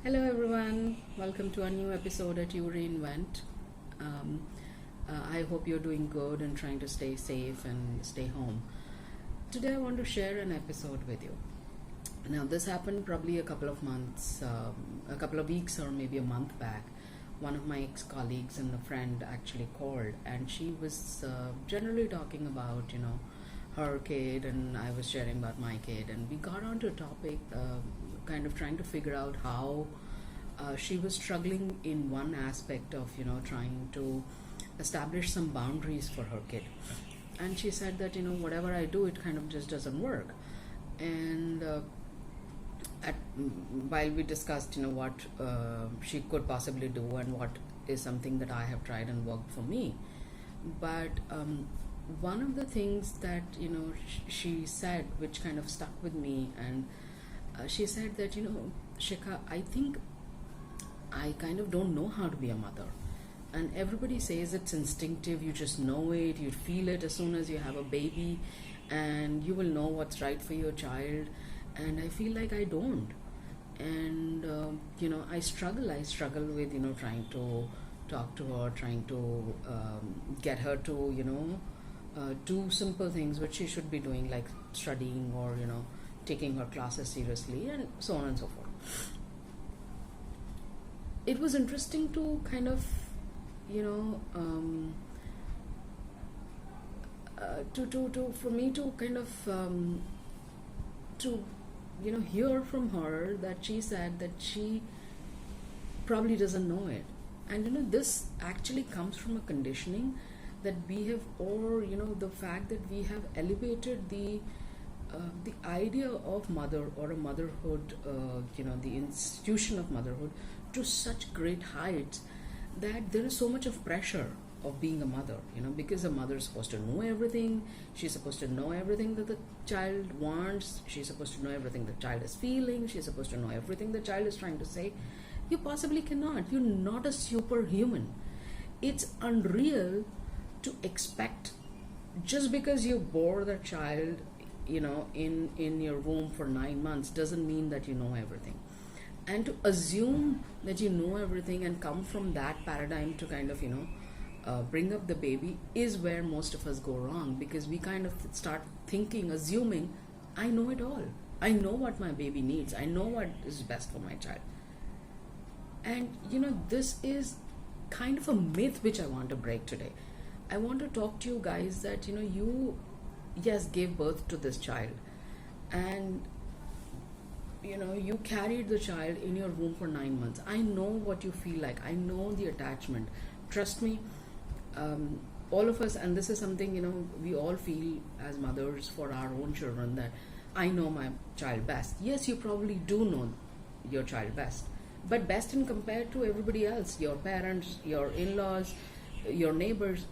Hello everyone, welcome to a new episode at You Reinvent. Um, I hope you're doing good and trying to stay safe and stay home. Today I want to share an episode with you. Now, this happened probably a couple of months, a couple of weeks, or maybe a month back. One of my ex colleagues and a friend actually called, and she was generally talking about, her kid, and I was sharing about my kid, and we got onto a topic, kind of trying to figure out how she was struggling in one aspect of, trying to establish some boundaries for her kid. And she said that, whatever I do, it kind of just doesn't work. And at, while we discussed, what she could possibly do and what is something that I have tried and worked for me. But one of the things that, she said, which kind of stuck with me, and she said that, Shikha, I think I kind of don't know how to be a mother. And everybody says it's instinctive, you just know it, you feel it as soon as you have a baby, and you will know what's right for your child. And I feel like I don't. And, I struggle with, trying to talk to her, trying to get her to, do simple things which she should be doing, like studying or, taking her classes seriously, and so on and so forth. It was interesting to kind of, you know, to for me to kind of to hear from her that she said that she probably doesn't know it. And this actually comes from a conditioning that we have, or the fact that we have elevated the idea of mother or a motherhood, the institution of motherhood, to such great heights that there is so much of pressure of being a mother, because a mother is supposed to know everything. She's supposed to know everything that the child wants. She's supposed to know everything the child is feeling. She's supposed to know everything the child is trying to say. You possibly cannot. You're not a superhuman. It's unreal to expect, just because you bore the child, in your womb for 9 months, doesn't mean that you know everything. And to assume that you know everything and come from that paradigm to kind of, bring up the baby is where most of us go wrong, because we kind of start thinking, assuming, I know it all. I know what my baby needs. I know what is best for my child. And, this is kind of a myth which I want to break today. I want to talk to you guys that, you, yes, gave birth to this child, and you carried the child in your womb for 9 months. I know what you feel like. I know the attachment. Trust me, all of us, and this is something, we all feel as mothers for our own children, that I know my child best. Yes, you probably do know your child best, but best in compared to everybody else, your parents, your in-laws, your neighbors.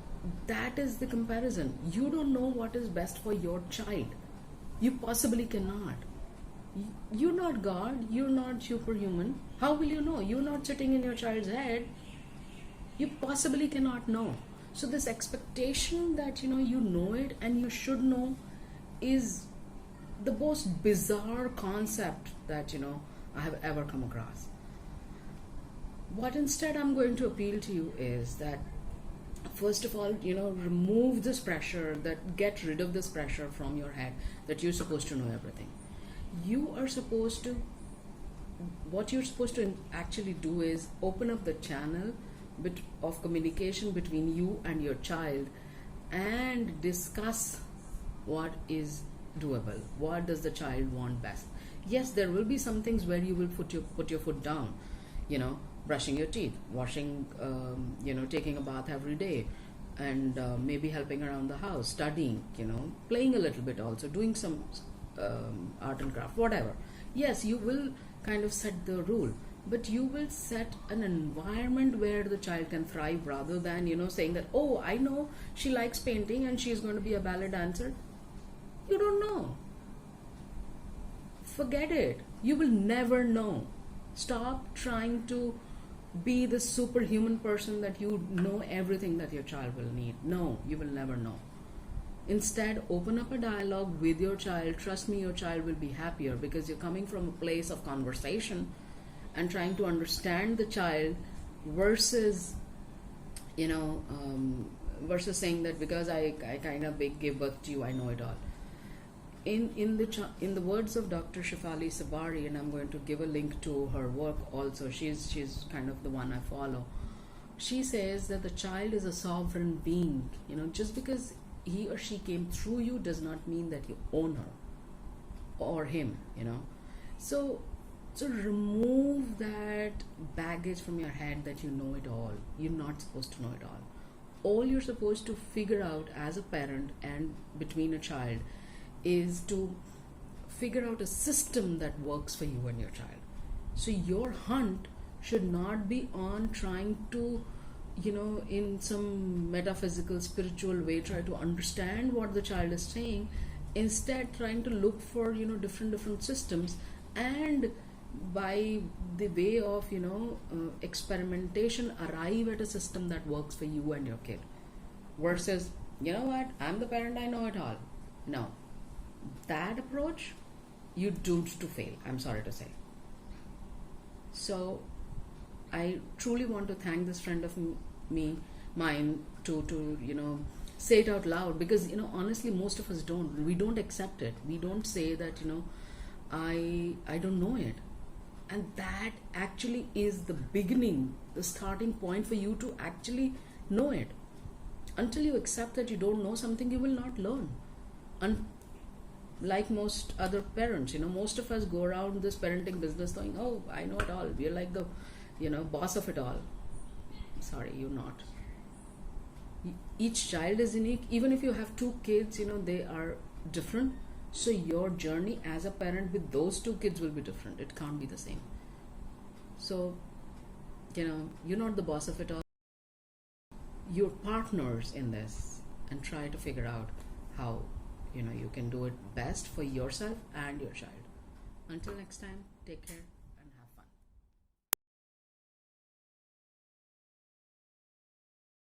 That is the comparison. You don't know what is best for your child. You possibly cannot. You're not God. You're not superhuman. How will you know? You're not sitting in your child's head. You possibly cannot know. So this expectation that you know it and you should know is the most bizarre concept that I have ever come across. What instead I'm going to appeal to you is that, first of all, remove this pressure, that get rid of this pressure from your head that you're supposed to know everything. You are supposed to, what you're supposed to actually do is open up the channel of communication between you and your child and discuss what is doable. What does the child want best? Yes, there will be some things where you will put your foot down, brushing your teeth, washing, taking a bath every day, and maybe helping around the house, studying, playing a little bit also, doing some art and craft, whatever. Yes, you will kind of set the rule, but you will set an environment where the child can thrive, rather than, saying that, oh, I know she likes painting and she's going to be a ballet dancer. You don't know. Forget it. You will never know. Stop trying to be the superhuman person that you know everything that your child will need. No, you will never know. Instead, open up a dialogue with your child. Trust me, your child will be happier, because you're coming from a place of conversation and trying to understand the child versus, you know, versus saying that because I kind of gave birth to you, I know it all. In the words of Dr. Shefali Sabari, and I'm going to give a link to her work also. She's kind of the one I follow. She says that the child is a sovereign being. You know, just because he or she came through you does not mean that you own her or him. You know, so remove that baggage from your head that you know it all. You're not supposed to know it all. All you're supposed to figure out as a parent and between a child is to figure out a system that works for you and your child. So your hunt should not be on trying to, you know, in some metaphysical, spiritual way, try to understand what the child is saying. Instead, trying to look for, you know, different systems, and by the way of, you know, experimentation, arrive at a system that works for you and your kid. Versus, you know what, I'm the parent, I know it all. No. That approach, you're doomed to fail, I'm sorry to say. So I truly want to thank this friend of mine to you know, say it out loud, because, you know, honestly, most of us don't. We don't accept it. We don't say that, you know, I don't know it. And that actually is the beginning, the starting point for you to actually know it. Until you accept that you don't know something, you will not learn. And like most other parents, you know, most of us go around this parenting business going, oh, I know it all. We're like the, you know, boss of it all. Sorry, you're not. Each child is unique. Even if you have 2 kids, you know, they are different. So your journey as a parent with those 2 kids will be different. It can't be the same. So, you know, you're not the boss of it all. You're partners in this, and try to figure out how, you know, you can do it best for yourself and your child. Until next time, take care.